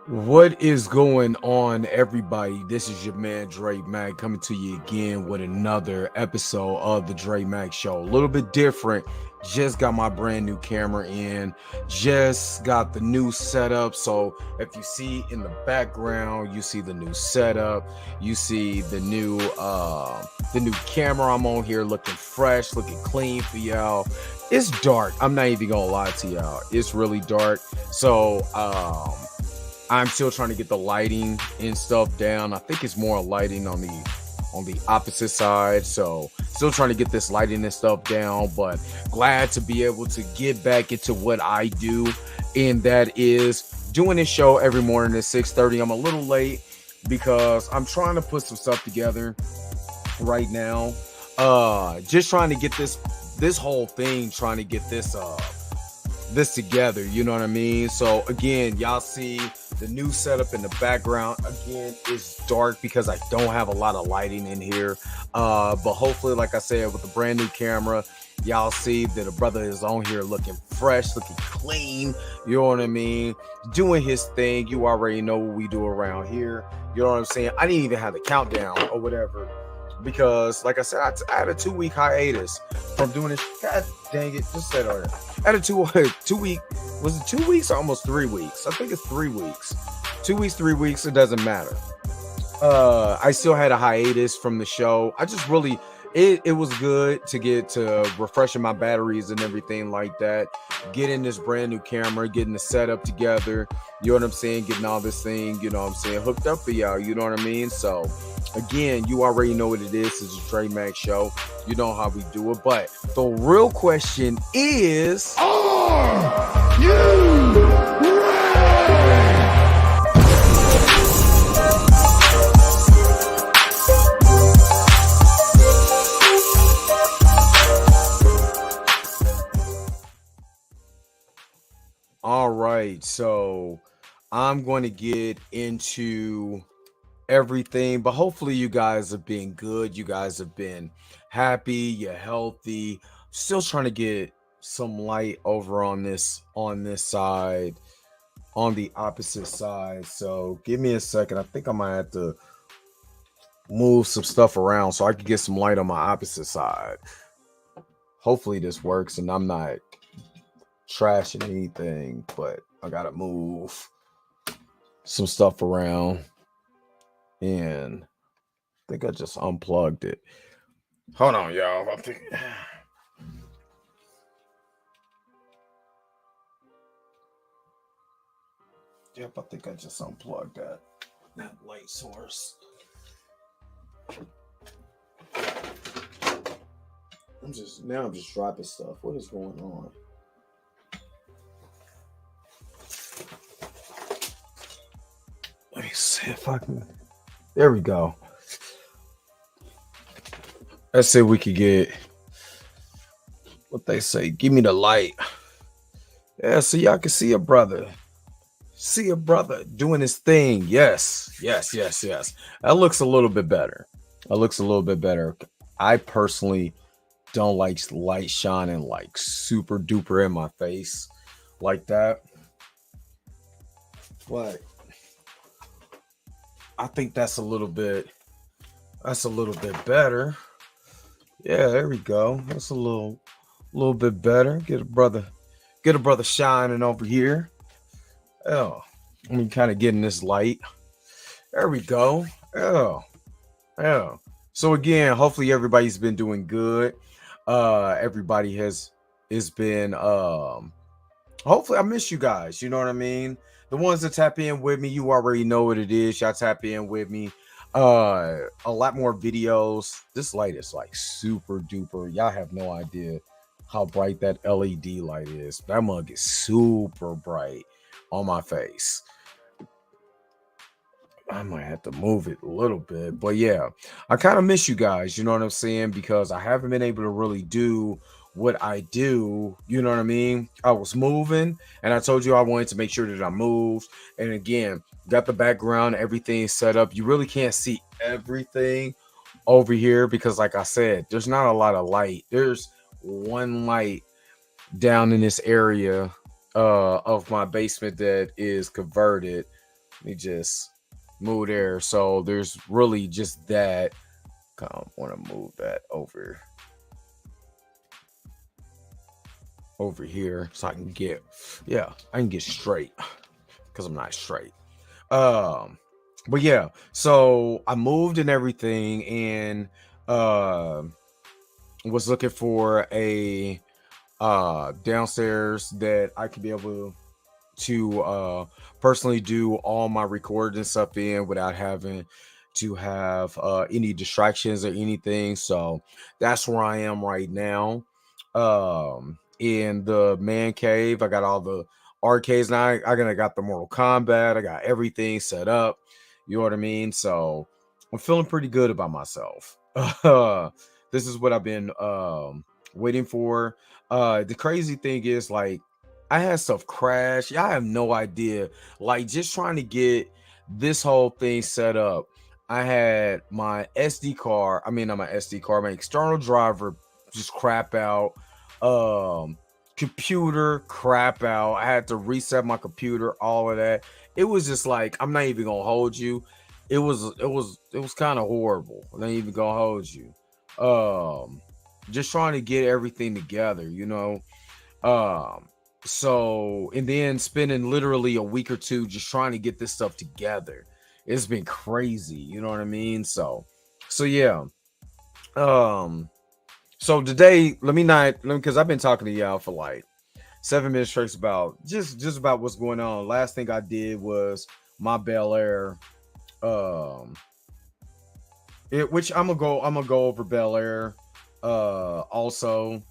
What is going on, everybody? This is your man Dre Mac coming to you again with another episode of the Dre Mac Show. A little bit different. Just got my brand new camera in. Just got the new setup. So if you see in the background, you see the new setup. You see the new camera I'm on here, looking fresh, looking clean for y'all. It's dark. I'm not even gonna lie to y'all. It's really dark. So I'm still trying to get the lighting and stuff down. I think it's more lighting on the opposite side. So still trying to get this lighting and stuff down, but glad to be able to get back into what I do. And that is doing this show every morning at 6:30. I'm a little late because I'm trying to put some stuff together right now. Just trying to get this whole thing, trying to get this together, you know what I mean? So again, y'all see the new setup in the background. Again, it's dark because I don't have a lot of lighting in here, but hopefully, like I said, with the brand new camera, y'all see that a brother is on here looking fresh, looking clean, you know what I mean, doing his thing. You already know what we do around here, you know what I'm saying? I didn't even have the countdown or whatever because, like I said, I had a 2-week hiatus from doing this. God dang it, just said on it. I had a 2 week, was it 2 weeks or almost 3 weeks? I think it's 3 weeks. 2 weeks, 3 weeks, it doesn't matter. I still had a hiatus from the show. I just really, it was good to get to refreshing my batteries and everything like that. Getting this brand new camera, getting the setup together, you know what I'm saying? Getting all this thing, you know what I'm saying, hooked up for y'all, you know what I mean? So again, you already know what it is. It's a Dre Mac Show. You know how we do it. But the real question is, are you ready? All right, so I'm going to get into everything, but hopefully you guys have been good. You guys have been happy, you're healthy. Still trying to get some light over on this side, on the opposite side. So give me a second. I think I might have to move some stuff around so I can get some light on my opposite side. Hopefully this works and I'm not trashing anything, but I gotta move some stuff around. And I think I just unplugged it. Hold on, y'all. I think. Yep, I think I just unplugged that light source. I'm just dropping stuff. What is going on? Let me see if I can. There we go. Let's see if we could get what they say. Give me the light. Yeah, so y'all can see a brother. See a brother doing his thing. Yes, yes, yes, yes. That looks a little bit better. That looks a little bit better. I personally don't like light shining like super duper in my face like that. But I think that's a little bit better. Yeah, there we go. That's a little bit better. Get a brother shining over here. Oh, let me kind of get in this light. There we go. Oh, yeah. So again, hopefully everybody's been doing good. Everybody has been hopefully I miss you guys, you know what I mean? The ones that tap in with me, you already know what it is. Y'all tap in with me. A lot more videos. This light is like super duper. Y'all have no idea how bright that LED light is. That mug is super bright on my face. I might have to move it a little bit, but yeah, I kind of miss you guys. You know what I'm saying? Because I haven't been able to really do what I do. You know what I mean? I was moving, and I told you I wanted to make sure that I moved. And again, got the background, everything set up. You really can't see everything over here because, like I said, there's not a lot of light. There's one light down in this area of my basement that is converted. Let me just move there. So there's really just that. I want to move that over here so I can get, yeah, I can get straight because I'm not straight. Um, but yeah, so I moved and everything, and uh, was looking for a downstairs that I could be able to personally do all my recording and stuff in without having to have any distractions or anything. So that's where I am right now. In the man cave, I got all the arcades now. I got the Mortal Kombat. I got everything set up. You know what I mean? So I'm feeling pretty good about myself. This is what I've been waiting for. The crazy thing is, like, I had stuff crash. Y'all have no idea. Like, just trying to get this whole thing set up. I had my SD card. I mean, not my SD card. My external driver just crap out. Um, Computer crap out. I had to reset my computer. All of that. It was just like, I'm not even gonna hold you. It was kind of horrible. I'm not even gonna hold you. Um, just trying to get everything together. Um, so, and then spending literally a week or two just trying to get this stuff together. It's been crazy, you know what I mean? So yeah. Um, so today, let me because I've been talking to y'all for like 7 minutes straight about just about what's going on. Last thing I did was my Bel Air, um, which I'm gonna go over Bel Air, also.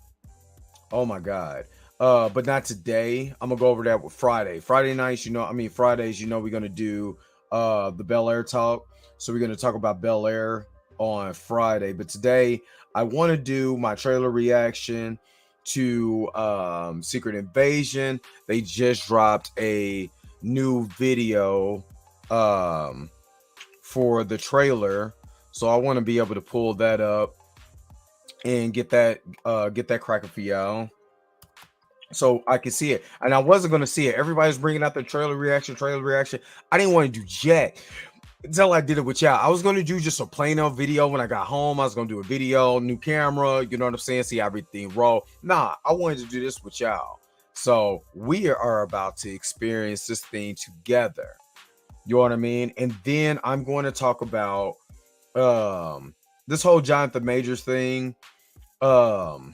Oh my god. But not today. I'm gonna go over that with Friday. Friday nights, Fridays, we're gonna do the Bel Air talk. So we're gonna talk about Bel Air on Friday. But today I want to do my trailer reaction to Secret Invasion. They just dropped a new video um for the trailer. So I want to be able to pull that up and get that cracking for y'all so I can see it. And I wasn't going to see it. Everybody's bringing out the trailer reaction, trailer reaction. I didn't want to do jack until I did it with y'all. I was going to do just a plain old video when I got home. I was going to do a video, new camera, you know what I'm saying? See everything roll. Nah, I wanted to do this with y'all. So we are about to experience this thing together. You know what I mean? And then I'm going to talk about this whole Jonathan Majors thing. Um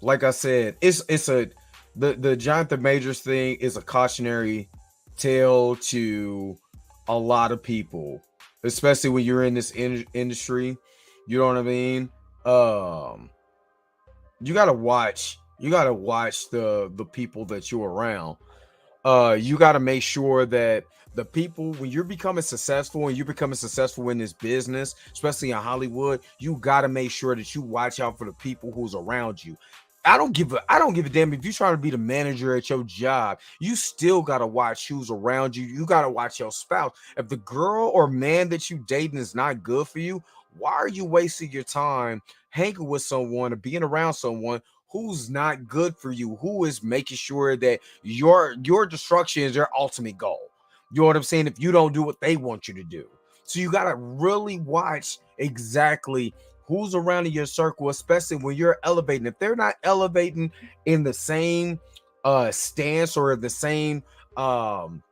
like I said, the Jonathan Majors thing is a cautionary tale to a lot of people, especially when you're in this industry. You know what I mean? Um, you gotta watch the people that you're around. You gotta make sure that the people, when you're becoming successful and you're becoming successful in this business, especially in Hollywood, you gotta make sure that you watch out for the people who's around you. I don't give a damn if you're trying to be the manager at your job. You still gotta watch who's around you. You gotta watch your spouse. If the girl or man that you dating is not good for you, why are you wasting your time hanging with someone or being around someone who's not good for you? Who is making sure that your destruction is their ultimate goal? You know what I'm saying? If you don't do what they want you to do. So you gotta really watch exactly who's around in your circle, especially when you're elevating. If they're not elevating in the same stance or the same um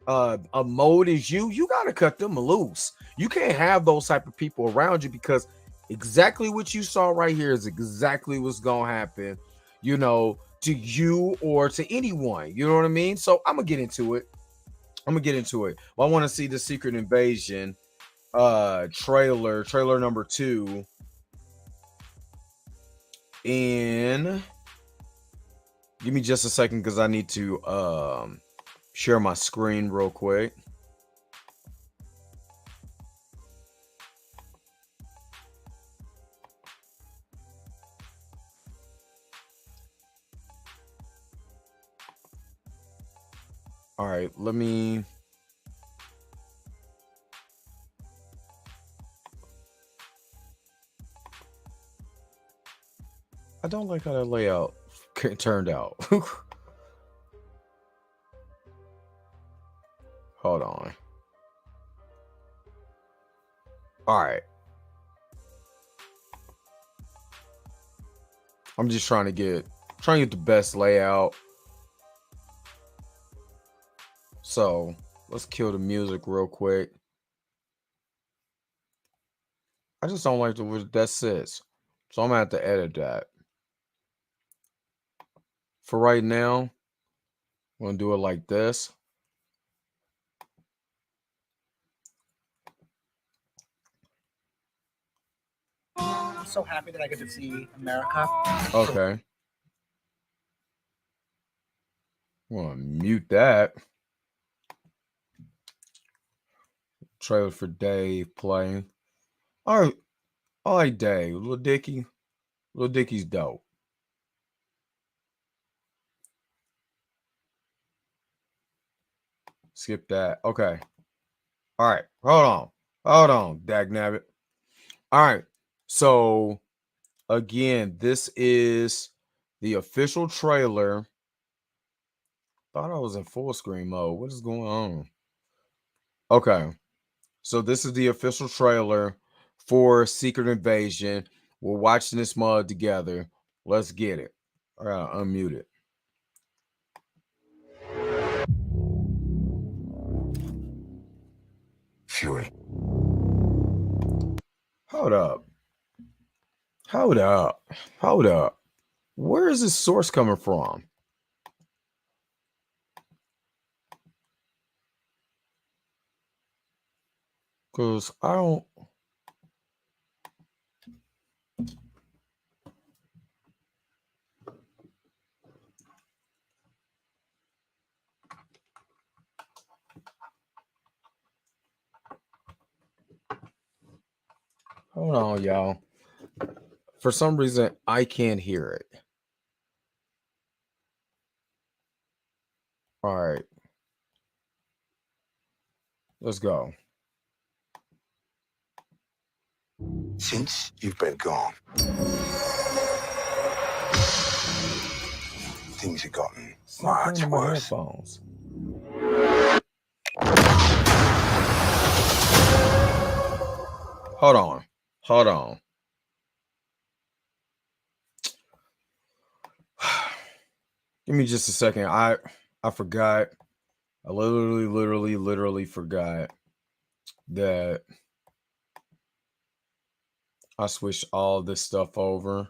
a mode as you got to cut them loose. You can't have those type of people around you, because exactly what you saw right here is exactly what's gonna happen, to you or to anyone. You know what I mean? So I'm gonna get into it. Well, I want to see the Secret Invasion trailer number 2. And give me just a second because I need to share my screen real quick. All right, let me. I don't like how that layout turned out. Hold on. All right. I'm just trying to get the best layout. So let's kill the music real quick. I just don't like the way that sits. So I'm gonna have to edit that. For right now, I'm gonna do it like this. I'm so happy that I get to see America. Okay. I'm gonna mute that. Trailer for Dave playing. All right. I like Dave. Little Dicky. Little Dicky's dope. Skip that. Okay. All right. Hold on, Dagnabbit. All right. So again, this is the official trailer. Thought I was in full screen mode. What is going on? Okay. So this is the official trailer for Secret Invasion. We're watching this mud together. Let's get it. All right, unmute it. Fury. Hold up. Hold up. Hold up. Where is this source coming from? Because I don't. Hold on, y'all. For some reason, I can't hear it. All right. Let's go. Since you've been gone, things have gotten Stop playing much on my worse. headphones. Hold on. Hold on. Give me just a second. I forgot. I literally forgot that I switched all this stuff over.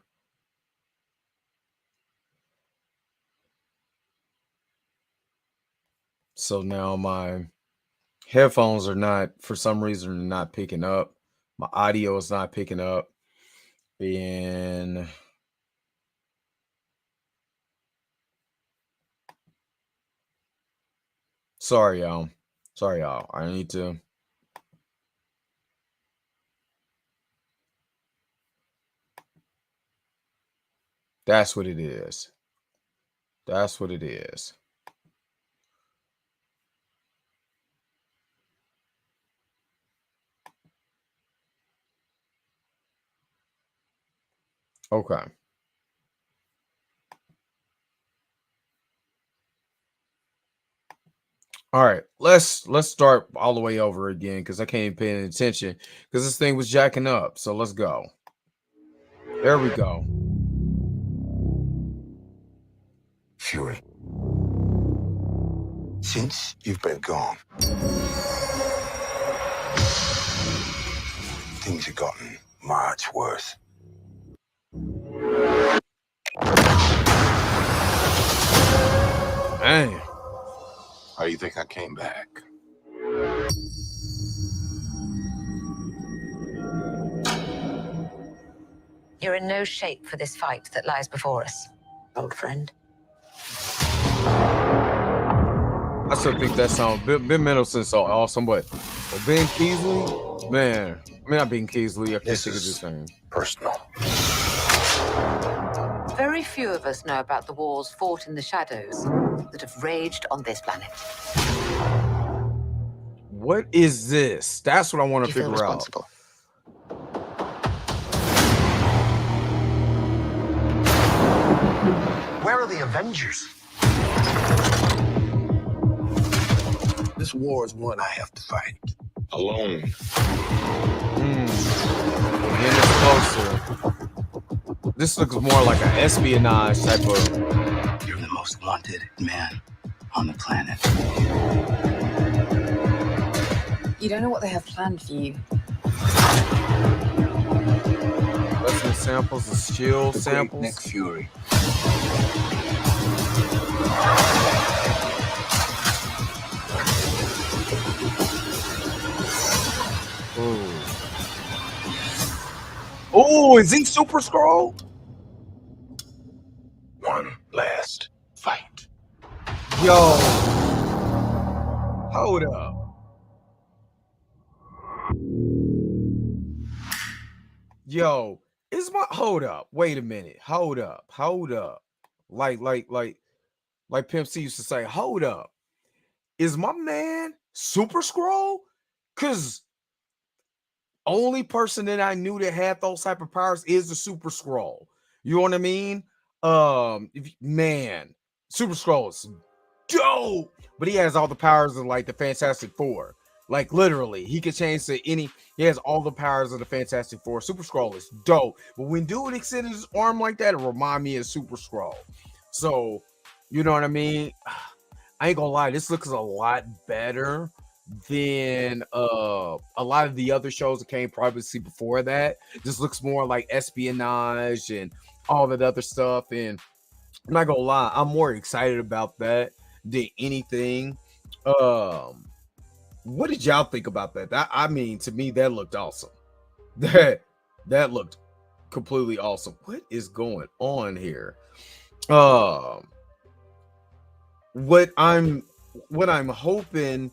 So now my headphones are not, for some reason, not picking up. My audio is not picking up. And sorry, y'all. Sorry, y'all. I need to. That's what it is. That's what it is. Okay. All right. Let's start all the way over again because I can't even pay any attention because this thing was jacking up. So let's go. There we go. Fury. Since you've been gone, things have gotten much worse. Dang. How do you think I came back? You're in no shape for this fight that lies before us, old friend. I still think that sounds Ben Mendelsohn's so awesome, but Ben Kingsley, man, I mean not Ben Kingsley. I can't This think of is- his name. Personal. Very few of us know about the wars fought in the shadows that have raged on this planet. What is this? That's what I want to You feel figure out. responsible. Where are the Avengers? This war is one I have to fight. Alone. Getting closer. This looks more like an espionage type of. You're the most wanted man on the planet. You don't know what they have planned for you. Lesson samples, the shield The great samples. Nick Fury. Oh, is he Super Scroll? One last fight. Yo, hold up. Yo, is my hold up? Wait a minute. Hold up. Hold up. Like Pimp C used to say, hold up. Is my man Super Scroll? Cause only person that I knew that had those type of powers is the Super Scroll. You know what I mean? Man, Super Scroll is dope, but he has all the powers of like the Fantastic Four. Like literally, he could change to any. He has all the powers of the Fantastic Four. Super Scroll is dope, but when dude extended his arm like that, it remind me of Super Scroll. So, you know what I mean? I ain't gonna lie, this looks a lot better than a lot of the other shows that came privacy before that. This looks more like espionage and all that other stuff. And I'm not gonna lie, I'm more excited about that than anything. What did y'all think about that? I mean, to me, that looked awesome. That looked completely awesome. What is going on here? What I'm hoping,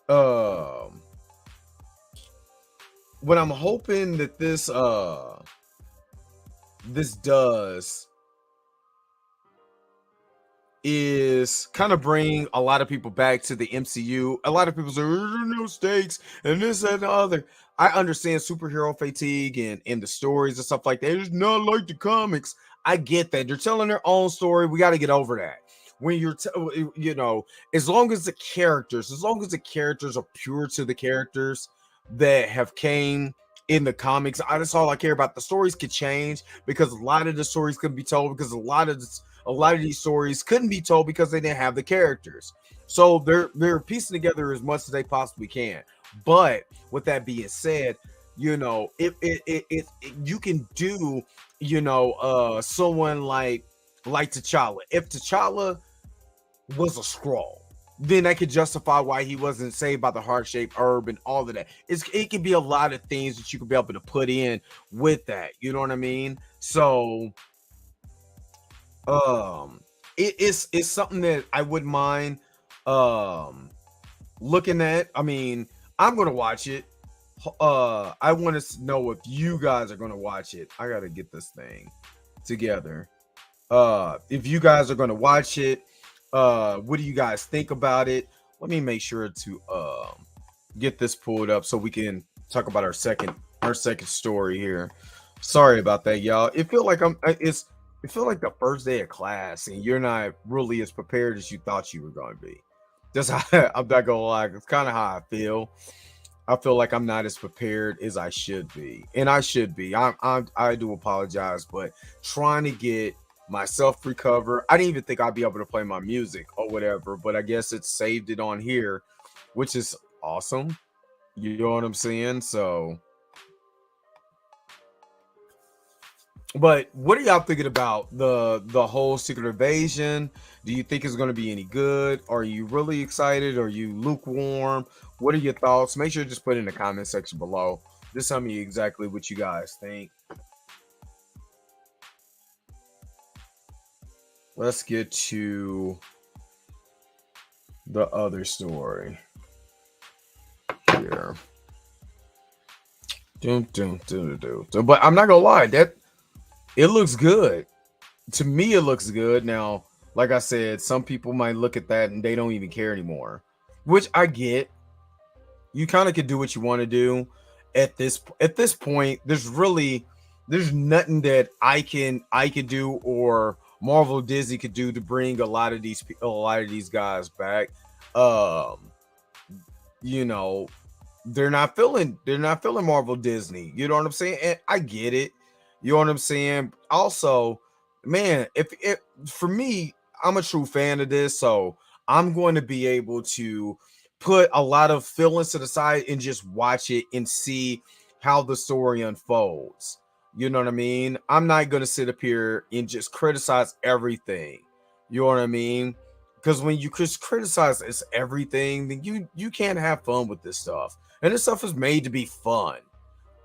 what I'm hoping that this does is kind of bring a lot of people back to the MCU. A lot of people say there's no stakes and this and the other. I understand superhero fatigue and the stories and stuff like that. It's not like the comics. I get that. They're telling their own story. We got to get over that. When you're, you know, as long as the characters are pure to the characters that have came in the comics, that's all I care about. The stories could change because a lot of the stories could be told because a lot of these stories couldn't be told because they didn't have the characters. So they're piecing together as much as they possibly can. But with that being said, you know, if you can do, you know, someone like T'Challa. If T'Challa was a scroll, then I could justify why he wasn't saved by the heart-shaped herb and all of that. It can be a lot of things that you could be able to put in with that. You know what I mean? So it's something that I wouldn't mind looking at. I mean, I'm gonna watch it. I want to know if you guys are gonna watch it. I gotta get this thing together. If you guys are going to watch it, what do you guys think about it? Let me make sure to get this pulled up so we can talk about our second story here. Sorry about that, y'all. It feel like the first day of class and you're not really as prepared as you thought you were going to be. That's how I'm not gonna lie. It's kind of how I feel. I feel like I'm not as prepared as I should be, and I should be. I do apologize, but trying to get myself recovered. I didn't even think I'd be able to play my music or whatever, but I guess it saved it on here, which is awesome. You know what I'm saying? So, but what are y'all thinking about the whole Secret Invasion? Do you think it's going to be any good? Are you really excited? Are you lukewarm? What are your thoughts? Make sure to just put it in the comment section below. Just tell me exactly what you guys think. Let's get to the other story here. But I'm not gonna lie, that it looks good. To me, it looks good. Now, like I said, some people might look at that and they don't even care anymore, which I get. You kind of can do what you want to do at this point. There's nothing that I can do or Marvel Disney could do to bring a lot of these guys back. Um, you know, they're not feeling Marvel Disney. You know what I'm saying? And I get it. You know what I'm saying? Also, man, if for me, I'm a true fan of this, so I'm going to be able to put a lot of feelings to the side and just watch it and see how the story unfolds. You know what I mean? I'm not going to sit up here and just criticize everything. You know what I mean? Because when you just criticize it's everything, then you can't have fun with this stuff. And this stuff is made to be fun.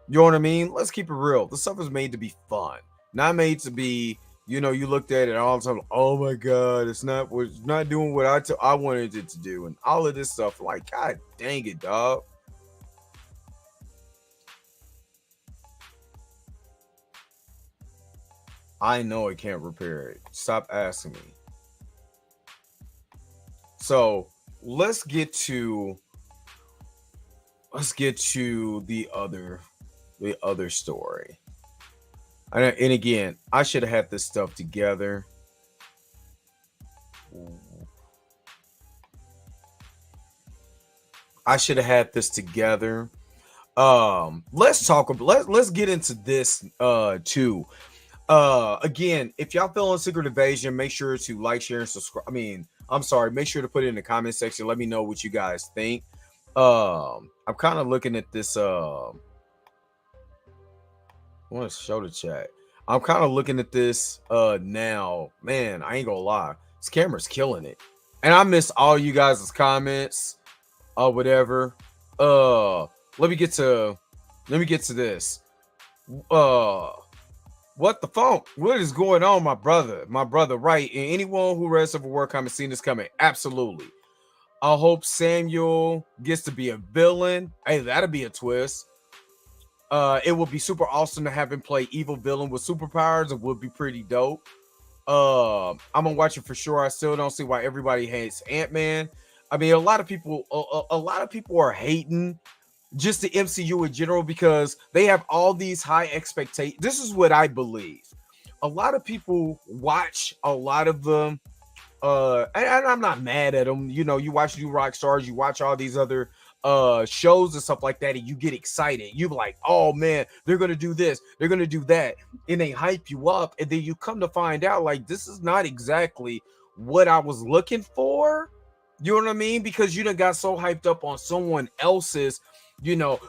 You know what I mean? Let's keep it real. This stuff is made to be fun, not made to be. You looked at it all the time. Oh my god, it's not doing what I wanted it to do, and all of this stuff. Like, god dang it, dog. I know it can't repair it. Stop asking me. So let's get to the other story. And again, I should have had this stuff together. I should have had this together. Let's get into this too. Again, if y'all feeling Secret Invasion, make sure to like, share, and subscribe. I'm sorry, make sure to put it in the comment section. Let me know what you guys think. I'm kind of looking at this. I want to show the chat. I'm kind of looking at this now. Man, I ain't gonna lie. This camera's killing it. And I miss all you guys' comments or whatever. Let me get to this. What the funk? What is going on, my brother? My brother, right? And anyone who read Civil War comics seen this coming. Absolutely. I hope Samuel gets to be a villain. Hey, that'll be a twist. It would be super awesome to have him play evil villain with superpowers. It would be pretty dope. I'm gonna watch it for sure. I still don't see why everybody hates Ant-Man. I mean, a lot of people are hating just the MCU in general because they have all these high expectations. This is what I believe. A lot of people watch a lot of them. And I'm not mad at them. You watch New Rock Stars, you watch all these other shows and stuff like that, and you get excited. You're like, oh man, they're gonna do this, they're gonna do that, and they hype you up, and then you come to find out like this is not exactly what I was looking for. You know what I mean? Because you done got so hyped up on someone else's.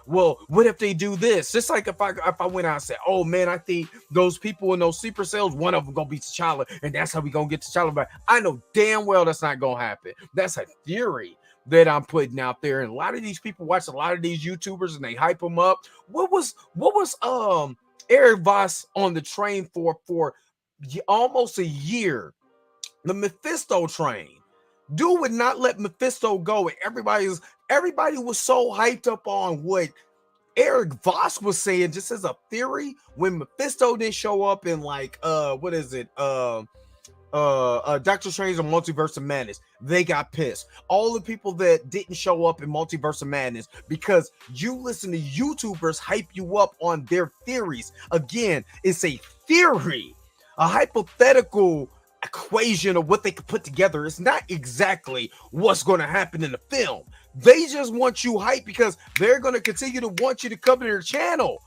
Well, what if they do this? Just like if I went out and said, oh man, I think those people in those sleeper cells, one of them gonna be T'Challa, and that's how we gonna get T'Challa back. I know damn well that's not gonna happen. That's a theory that I'm putting out there, and a lot of these people watch a lot of these YouTubers and they hype them up. What was Eric Voss on the train for almost a year? The Mephisto train. Dude would not let Mephisto go, and everybody was so hyped up on what Eric Voss was saying, just as a theory, when Mephisto didn't show up in like what is it? Doctor Strange and Multiverse of Madness, they got pissed. All the people that didn't show up in Multiverse of Madness because you listen to YouTubers hype you up on their theories. Again, it's a theory, a hypothetical equation of what they could put together. It's not exactly what's going to happen in the film. They just want you hyped because they're going to continue to want you to come to their channel.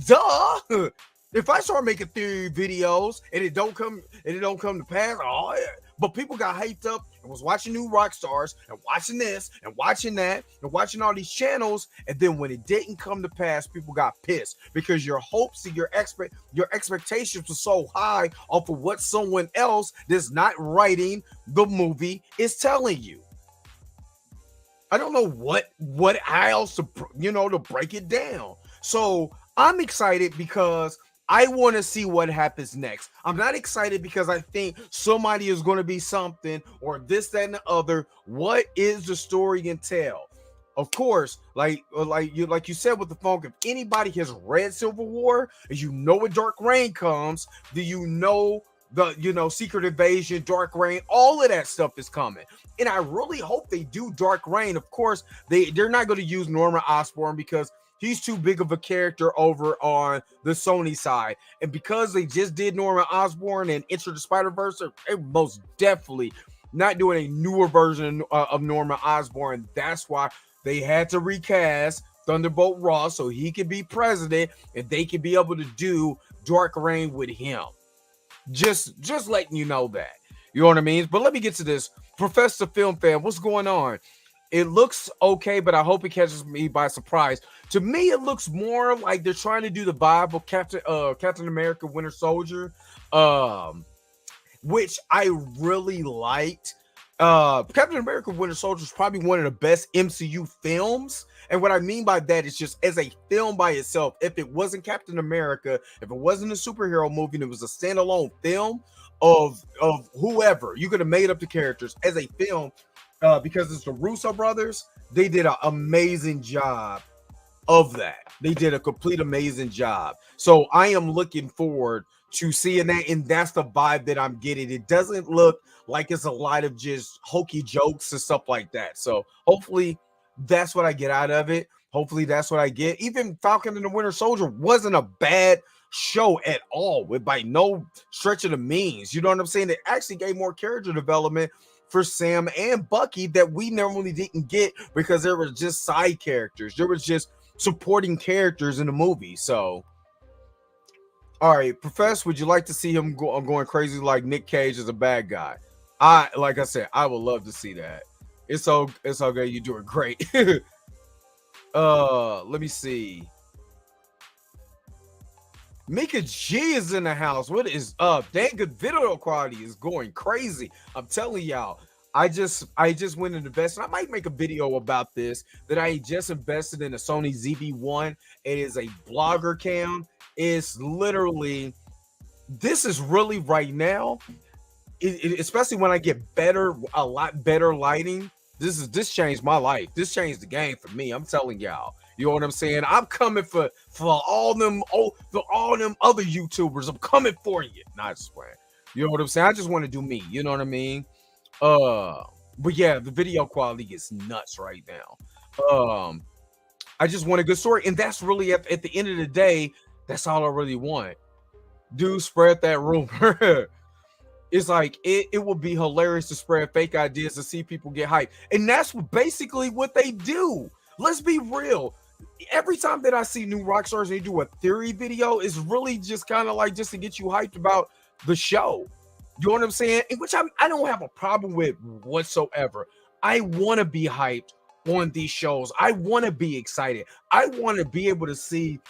Duh. If I start making theory videos and it don't come to pass, oh yeah. But people got hyped up and was watching new rock stars and watching this and watching that and watching all these channels, and then when it didn't come to pass, people got pissed because your hopes and your expectations were so high off of what someone else that's not writing the movie is telling you. I don't know what else to break it down. So I'm excited because I want to see what happens next. I'm not excited because I think somebody is going to be something or this, that, and the other. What is the story entail? Of course, like you said with the funk, if anybody has read Civil War, you know when Dark Reign comes, do you know the Secret Invasion, Dark Reign, all of that stuff is coming. And I really hope they do Dark Reign. Of course, they're not going to use Norman Osborn because he's too big of a character over on the Sony side. And because they just did Norman Osborn and Enter the Spider-Verse, they're most definitely not doing a newer version of Norman Osborn. That's why they had to recast Thunderbolt Ross so he could be president and they could be able to do Dark Reign with him. Just letting you know that. You know what I mean? But let me get to this. Professor Film Fan, what's going on? It looks okay, but I hope it catches me by surprise. To me, it looks more like they're trying to do the vibe of Captain America Winter Soldier, which I really liked. Captain America Winter Soldier is probably one of the best MCU films. And what I mean by that is just as a film by itself, if it wasn't Captain America, if it wasn't a superhero movie and it was a standalone film of whoever, you could have made up the characters as a film. Because it's the Russo brothers, they did an amazing job of that. They did a complete amazing job. So I am looking forward to seeing that, and that's the vibe that I'm getting. It doesn't look like it's a lot of just hokey jokes and stuff like that. So hopefully that's what I get out of it. Hopefully that's what I get. Even Falcon and the Winter Soldier wasn't a bad show at all, with by no stretch of the means. You know what I'm saying? It actually gave more character development for Sam and Bucky that we normally didn't get because there was just side characters. There was just supporting characters in the movie. So, all right, Professor, would you like to see him going crazy like Nick Cage as a bad guy? Like I said, I would love to see that. It's okay. You're doing great. Let me see. Mika G is in the house. What is up? Dang, good video quality is going crazy. I'm telling y'all. I just went and invested. I might make a video about this. That I just invested in a Sony ZV-1. It is a blogger cam. It's literally, this is really right now. Especially when I get a lot better lighting. This changed my life. This changed the game for me. I'm telling y'all. You know what I'm saying? I'm coming for all them other YouTubers. I'm coming for you. Not swearing. You know what I'm saying? I just want to do me. You know what I mean? But yeah, the video quality is nuts right now. I just want a good story, and that's really at the end of the day, that's all I really want. Dude, spread that rumor. It's like it would be hilarious to spread fake ideas to see people get hyped, and that's basically what they do. Let's be real. Every time that I see new rock stars and they do a theory video, it's really just kind of like just to get you hyped about the show. You know what I'm saying? In which I don't have a problem with whatsoever. I want to be hyped on these shows. I want to be excited. I want to be able to see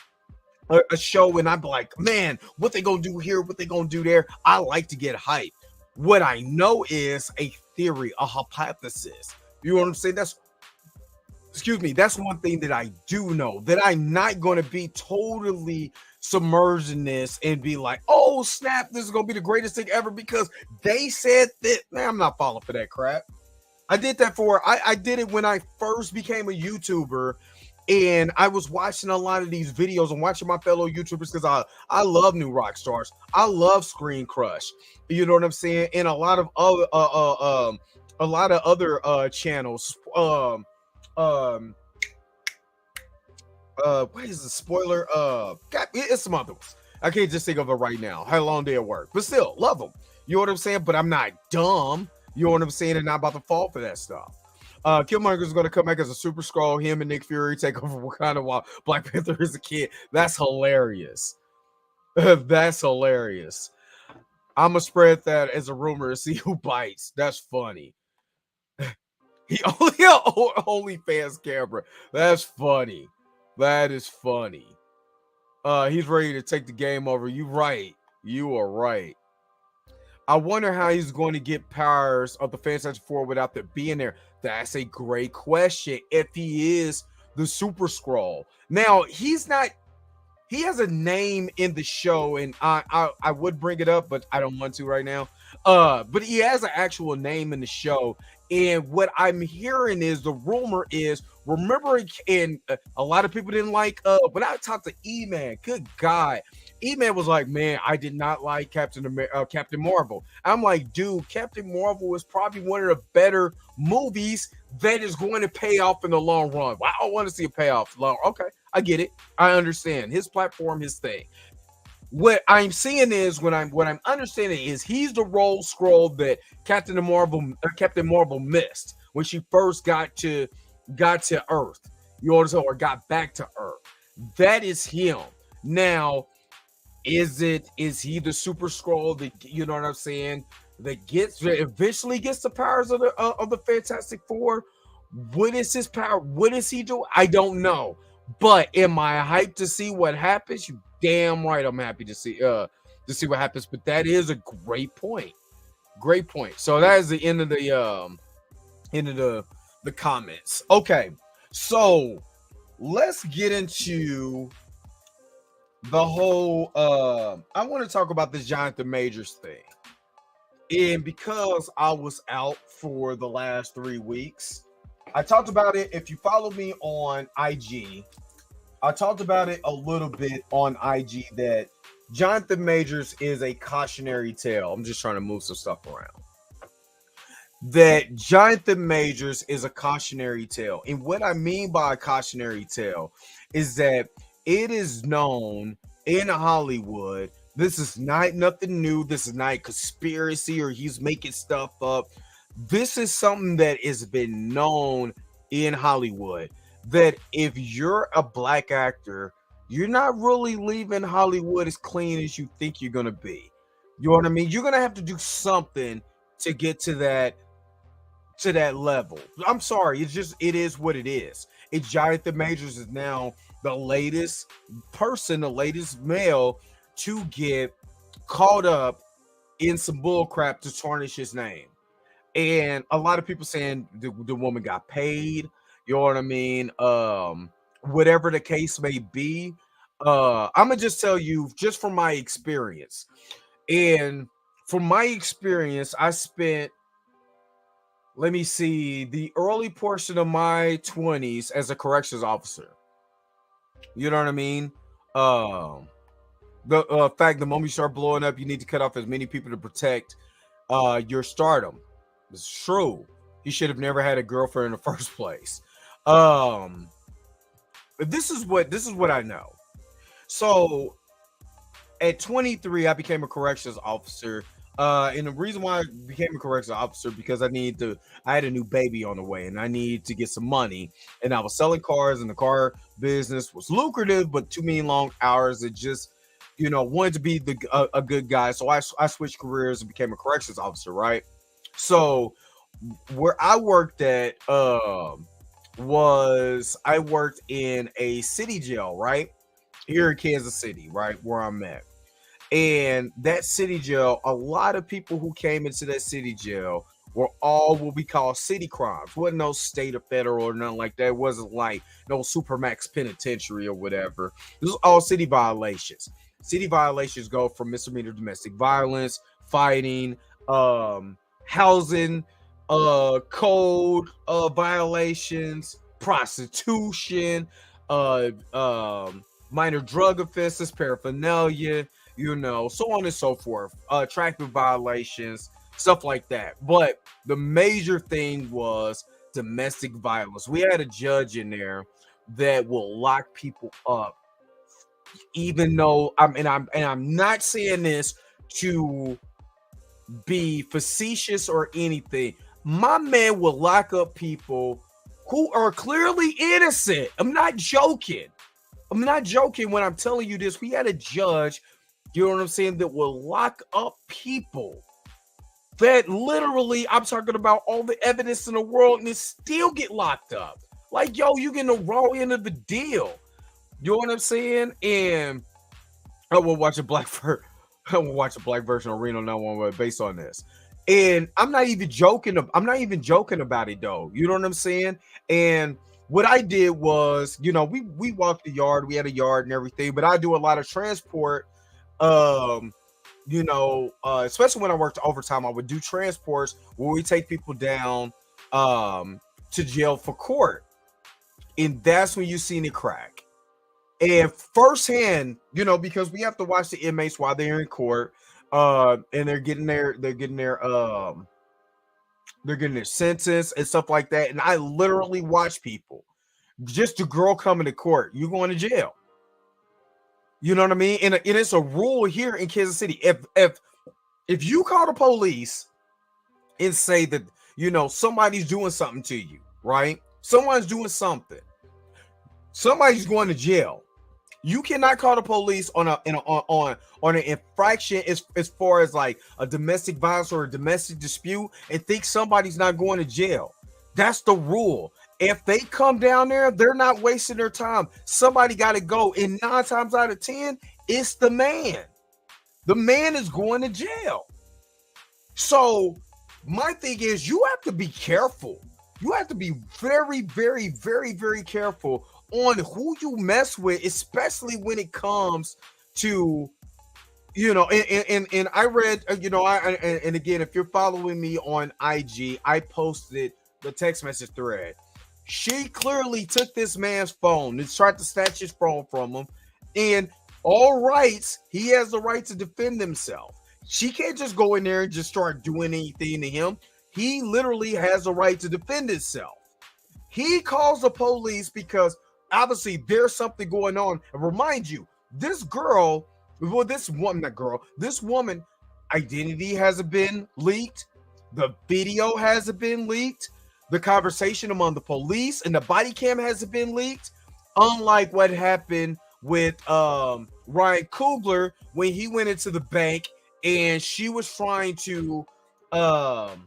a show and I'm like, man, what they gonna do here? What they gonna do there? I like to get hyped. What I know is a theory, a hypothesis. You know what I'm saying? That's one thing that I do know, that I'm not going to be totally submerged in this and be like, oh snap, this is going to be the greatest thing ever because they said that. Man, I'm not falling for that crap. I did that I did it when I first became a YouTuber, And I was watching a lot of these videos and watching my fellow YouTubers because I love new rock stars. I love Screen Crush. You know what I'm saying? And a lot of other channels. What is the spoiler? God, it's some other ones. I can't just think of it right now. How long they work, but still love them. You know what I'm saying? But I'm not dumb. You know what I'm saying? And not about to fall for that stuff. Killmonger is going to come back as a super scroll. Him and Nick Fury take over Wakanda while Black Panther is a kid. That's hilarious. That's hilarious. I'm gonna spread that as a rumor and see who bites. That's funny. He only fans camera. That's funny. That is funny. He's ready to take the game over. You right. You are right. I wonder how he's going to get powers of the Fantastic Four without them being there. That's a great question. If he is the Super Scroll. Now, he's not, he has a name in the show, and I would bring it up, but I don't want to right now. But he has an actual name in the show. And what I'm hearing is the rumor is, remember, and a lot of people didn't like, but I talked to E-Man. Good God. E-Man was like, man, I did not like Captain Marvel. I'm like, dude, Captain Marvel is probably one of the better movies that is going to pay off in the long run. Well, I don't want to see a payoff. Okay, I get it. I understand. His platform, his thing. What I'm seeing is what I'm understanding is he's the role scroll that Captain Marvel missed when she first got to Earth. You know, or got back to Earth. That is him. Now, is he the super scroll that, you know what I'm saying, that eventually gets the powers of the Fantastic Four? What is his power? What does he do? I don't know. But am I hyped to see what happens? You damn right I'm happy to see what happens. But that is a great point. Great point. So that is the end of the comments. Okay. So let's get into the whole I want to talk about this Jonathan Majors thing. And because I was out for the last 3 weeks, I talked about it. If you follow me on IG, I talked about it a little bit on IG that Jonathan Majors is a cautionary tale. I'm just trying to move some stuff around. That Jonathan Majors is a cautionary tale. And what I mean by a cautionary tale is that it is known in Hollywood. This is not nothing new. This is not conspiracy or he's making stuff up. This is something that has been known in Hollywood, that if you're a black actor, you're not really leaving Hollywood as clean as you think you're going to be. You know what I mean? You're going to have to do something to get to that level. I'm sorry. It is what it is. It's Jonathan Majors is now the latest male to get caught up in some bull crap to tarnish his name. And a lot of people saying the woman got paid, you know what I mean? Whatever the case may be. I'm gonna just tell you, just from my experience. And from my experience, I spent, let me see, the early portion of my 20s as a corrections officer. You know what I mean? The fact the moment you start blowing up, you need to cut off as many people to protect your stardom. It's true. He should have never had a girlfriend in the first place. But this is what I know. So at 23, I became a corrections officer. And the reason why I became a corrections officer because I had a new baby on the way and I needed to get some money. And I was selling cars and the car business was lucrative, but too many long hours. It just, wanted to be a good guy. So I switched careers and became a corrections officer, right? So where I worked at was I worked in a city jail, right? Here in Kansas City, right? Where I'm at. And that city jail, a lot of people who came into that city jail were all what we call city crimes. Wasn't no state or federal or nothing like that. It wasn't like no supermax penitentiary or whatever. This was all city violations. City violations go from misdemeanor domestic violence, fighting, housing, code violations, prostitution, minor drug offenses, paraphernalia, so on and so forth, traffic violations, stuff like that. But the major thing was domestic violence. We had a judge in there that will lock people up, even though I'm not saying this to be facetious or anything. My man will lock up people who are clearly innocent. I'm not joking. When I'm telling you this. We had a judge, you know what I'm saying, that will lock up people that literally, I'm talking about all the evidence in the world, and it still get locked up. Like, yo, you getting the raw end of the deal. You know what I'm saying? And I will watch a black version of Reno 911 based on this. And I'm not even joking about it though. You know what I'm saying? And what I did was, we walked the yard, we had a yard and everything, but I do a lot of transport. Especially when I worked overtime, I would do transports where we take people down to jail for court. And that's when you seen it crack. And firsthand, because we have to watch the inmates while they're in court, and they're getting their sentence and stuff like that. And I literally watch people. Just a girl coming to court, you going to jail. You know what I mean? And it's a rule here in Kansas City. If you call the police and say that somebody's doing something to you, right? Someone's doing something. Somebody's going to jail. You cannot call the police on an infraction as far as like a domestic violence or a domestic dispute and think somebody's not going to jail. That's the rule. If they come down there, they're not wasting their time. Somebody got to go. And 9 times out of 10, it's the man. The man is going to jail. So my thing is, you have to be careful. You have to be very, very, very, very careful on who you mess with, especially when it comes to, and I read, and again, if you're following me on IG, I posted the text message thread. She clearly took this man's phone and tried to snatch his phone from him. And all rights, he has the right to defend himself. She can't just go in there and just start doing anything to him. He literally has the right to defend himself. He calls the police because obviously there's something going on. And remind you, this woman identity hasn't been leaked. The video hasn't been leaked. The conversation among the police and the body cam hasn't been leaked. Unlike what happened with Ryan Coogler when he went into the bank and she was trying to the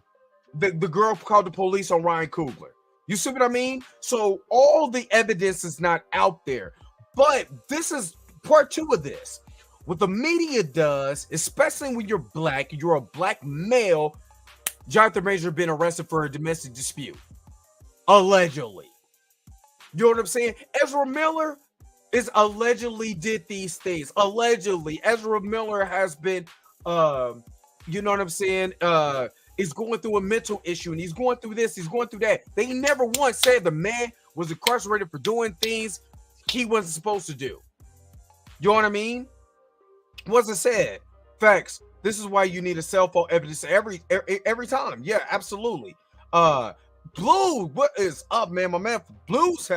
girl called the police on Ryan Coogler. You see what I mean? So all the evidence is not out there. But this is part 2 of this. What the media does, especially when you're a black male, Jonathan Major been arrested for a domestic dispute. Allegedly. You know what I'm saying? Ezra Miller is allegedly did these things. Allegedly. Ezra Miller has been, you know what I'm saying? Is going through a mental issue and he's going through this, he's going through that. They never once said the man was incarcerated for doing things he wasn't supposed to do. You know what I mean? Wasn't said. Facts. This is why you need a cell phone evidence every time. Yeah, absolutely. Blue, what is up, man? My man from Blues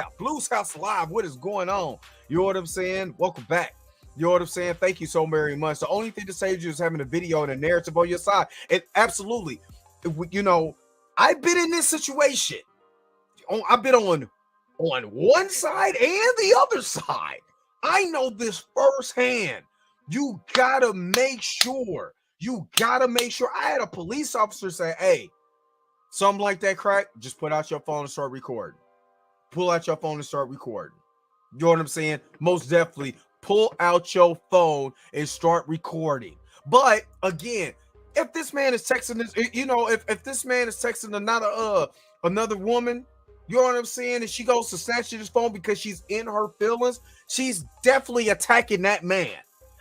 House Live. What is going on? You know what I'm saying? Welcome back. You know what I'm saying? Thank you so very much. The only thing to save you is having a video and a narrative on your side. And absolutely, I've been in this situation. I've been on one side and the other side. I know this firsthand. You gotta make sure. I had a police officer say, hey, something like that crack, just put out your phone and start recording. Pull out your phone and start recording. You know what I'm saying? Most definitely pull out your phone and start recording. But again, if this man is texting this, if this man is texting another woman, you know what I'm saying, and she goes to snatch his phone because she's in her feelings, she's definitely attacking that man.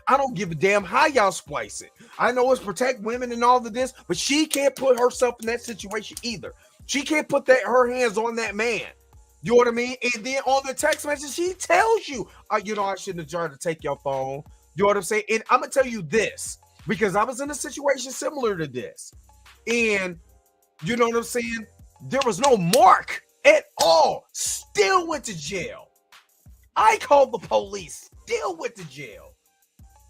I don't give a damn how y'all splice it. I know it's protect women and all of this, but she can't put herself in that situation either. She can't put her hands on that man. You know what I mean? And then on the text message, she tells you, I shouldn't have tried to take your phone. You know what I'm saying? And I'm gonna tell you this because I was in a situation similar to this, and you know what I'm saying? There was no mark at all. Still went to jail. I called the police. Still went to jail.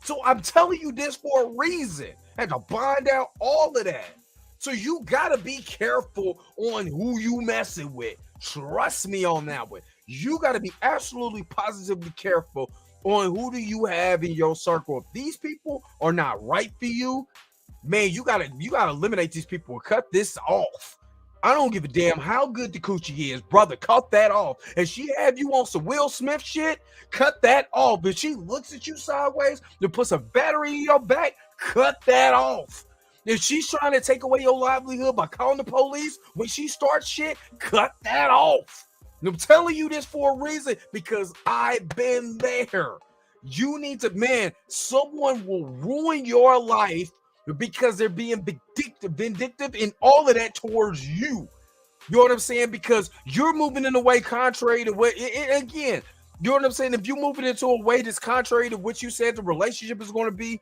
So I'm telling you this for a reason. Had to bond out all of that. So you gotta be careful on who you messing with. Trust me on that one. You gotta be absolutely positively careful on who do you have in your circle. If these people are not right for you, man, you gotta eliminate these people and cut this off. I don't give a damn how good the coochie is, brother. Cut that off. If she have you on some Will Smith shit, cut that off. If she looks at you sideways and puts a battery in your back, cut that off. If she's trying to take away your livelihood by calling the police when she starts shit, cut that off. And I'm telling you this for a reason because I've been there. You need to, man, someone will ruin your life because they're being vindictive and all of that towards you. You know what I'm saying? Because you're moving in a way contrary to what, again, you know what I'm saying? If you're moving into a way that's contrary to what you said the relationship is going to be,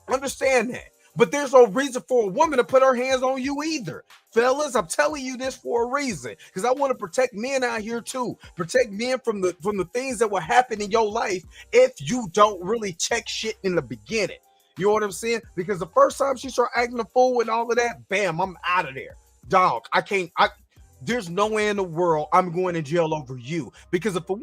understand that. But there's no reason for a woman to put her hands on you either. Fellas, I'm telling you this for a reason. Because I want to protect men out here too. Protect men from the things that will happen in your life if you don't really check shit in the beginning. You know what I'm saying? Because the first time she started acting a fool and all of that, bam, I'm out of there. Dog, there's no way in the world I'm going to jail over you. Because if the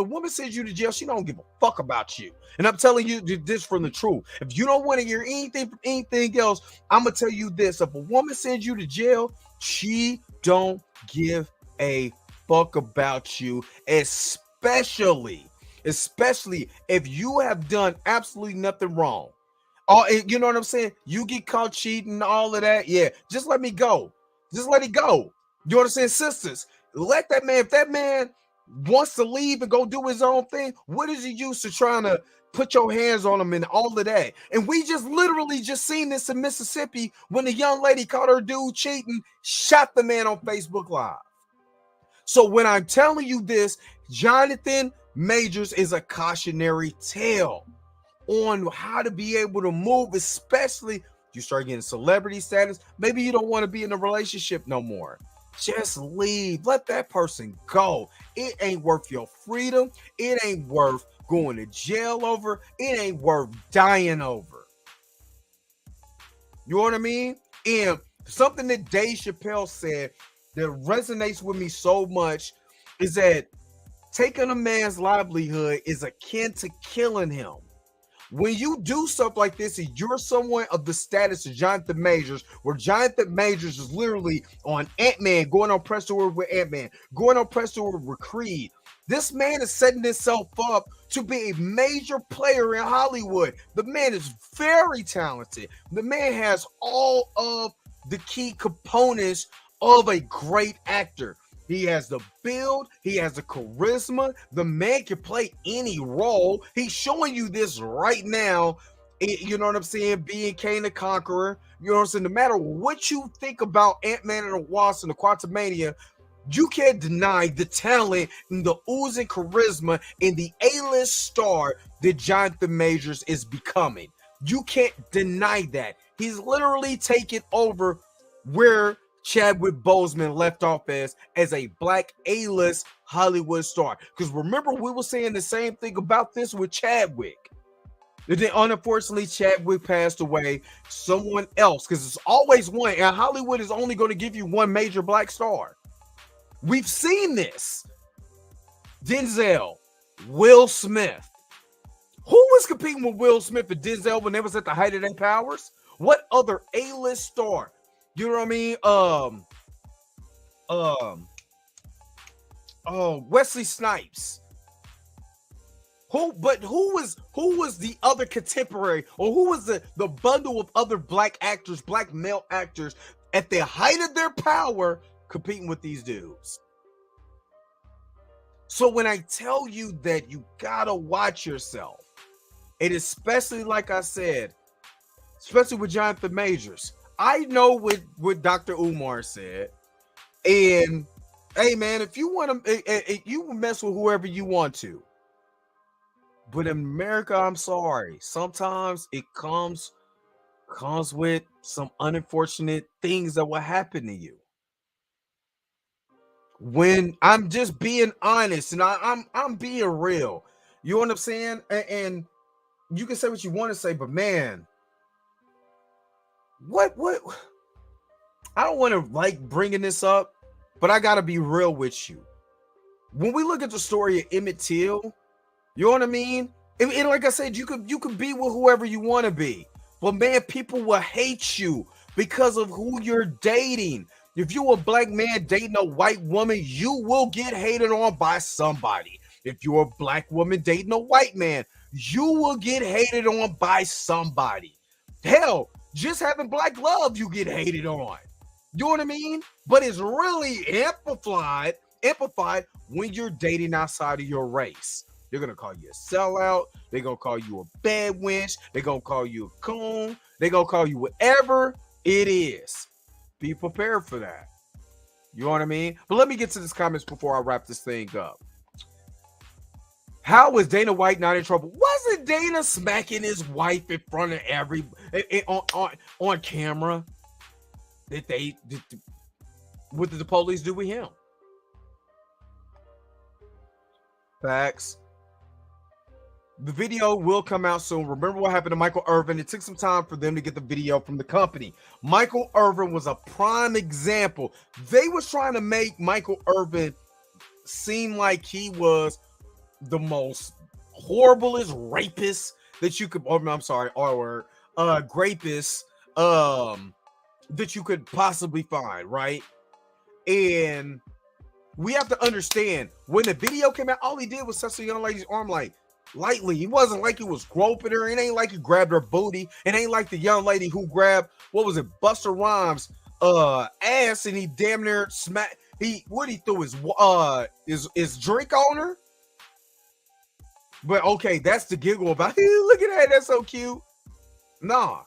woman sends you to jail, she don't give a fuck about you. And I'm telling you this from the truth. If you don't want to hear anything from anything else, I'm gonna tell you this. If a woman sends you to jail, she don't give a fuck about you, especially if you have done absolutely nothing wrong. Oh, you know what I'm saying? You get caught cheating, all of that. Yeah, just let me go. Just let it go. You know what I'm saying? Sisters, let that man, if that man wants to leave and go do his own thing, what is he used to trying to put your hands on him and all of that? And we just literally just seen this in Mississippi when the young lady caught her dude cheating, shot the man on Facebook Live. So when I'm telling you this, Jonathan Majors is a cautionary tale on how to be able to move, especially you start getting celebrity status. Maybe you don't want to be in a relationship no more. Just leave. Let that person go. It ain't worth your freedom. It ain't worth going to jail over. It ain't worth dying over. You know what I mean? And something that Dave Chappelle said that resonates with me so much is that taking a man's livelihood is akin to killing him. When you do stuff like this and you're someone of the status of Jonathan Majors, where Jonathan Majors is literally on Ant-Man, going on press tour with Ant-Man, going on press tour with Creed, this man is setting himself up to be a major player in Hollywood. The man is very talented. The man has all of the key components of a great actor. He has the build. He has the charisma. The man can play any role. He's showing you this right now. You know what I'm saying? Being Kane the Conqueror. You know what I'm saying? No matter what you think about Ant-Man and the Wasp and the Quantumania, you can't deny the talent and the oozing charisma and the A-list star that Jonathan Majors is becoming. You can't deny that. He's literally taken over where Chadwick Boseman left off as a black A-list Hollywood star. Because remember, we were saying the same thing about this with Chadwick. And then unfortunately, Chadwick passed away. Someone else, because it's always one, and Hollywood is only going to give you one major black star. We've seen this. Denzel, Will Smith. Who was competing with Will Smith and Denzel when they was at the height of their powers? What other A-list star? You know what I mean? Wesley Snipes. Who was the other contemporary, or who was the bundle of other black actors, black male actors at the height of their power competing with these dudes? So when I tell you that you gotta watch yourself, and especially like I said, especially with Jonathan Majors, I know what Dr. Umar said, and Hey man, if you want to, you can mess with whoever you want to. But in America, I'm sorry. Sometimes it comes with some unfortunate things that will happen to you. When I'm just being honest and I'm being real. You know what I'm saying? And you can say what you want to say, but man, what I don't want to like bringing this up, but I gotta be real with you. When we look at the story of Emmett Till, you know what I mean? And like I said, you could be with whoever you want to be, but man, people will hate you because of who you're dating. If you're a black man dating a white woman, you will get hated on by somebody. If you're a black woman dating a white man, you will get hated on by somebody. Hell, just having black love, you get hated on. You know what I mean? But it's really amplified when you're dating outside of your race. They're gonna call you a sellout. They're gonna call you a bad wench. They're gonna call you a coon. They're gonna call you whatever it is. Be prepared for that. You know what I mean? But let me get to this comments before I wrap this thing up. How was Dana White not in trouble? Wasn't Dana smacking his wife in front of on camera? What did the police do with him? Facts. The video will come out soon. Remember what happened to Michael Irvin? It took some time for them to get the video from the company. Michael Irvin was a prime example. They was trying to make Michael Irvin seem like he was the most horriblest rapist that you could, I'm sorry, R-word, rapist that you could possibly find, right? And we have to understand, when the video came out, all he did was touch the young lady's arm like lightly. He wasn't like he was groping her. It ain't like he grabbed her booty. It ain't like the young lady who grabbed, what was it, Busta Rhymes ass, and he damn near smacked. He threw his drink on her. But okay, that's the giggle about. Look at that, that's so cute. Nah,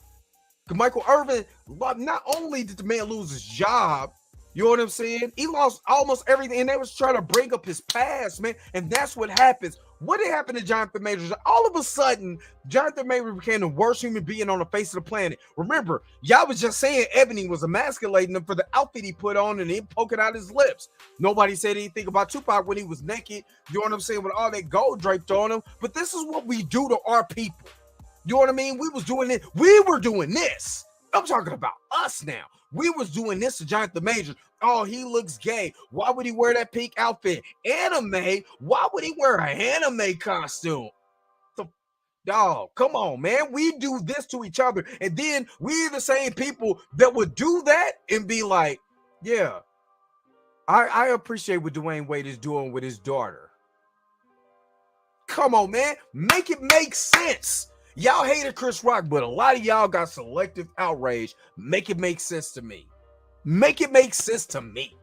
Michael Irvin, not only did the man lose his job, you know what I'm saying? He lost almost everything, and they was trying to bring up his past, man. And that's what happens. What did happen to Jonathan Majors? All of a sudden, Jonathan Majors became the worst human being on the face of the planet. Remember, y'all was just saying Ebony was emasculating him for the outfit he put on and him poking out his lips. Nobody said anything about Tupac when he was naked, you know what I'm saying, with all that gold draped on him. But this is what we do to our people. You know what I mean? We were doing this. I'm talking about us now. We was doing this to Jonathan Majors. Oh, he looks gay. Why would he wear that pink outfit? Anime? Why would he wear an anime costume? Dog, come on, man. We do this to each other. And then we're the same people that would do that and be like, yeah, I appreciate what Dwayne Wade is doing with his daughter. Come on, man. Make it make sense. Y'all hated Chris Rock, but a lot of y'all got selective outrage. Make it make sense to me. Make it make sense to me.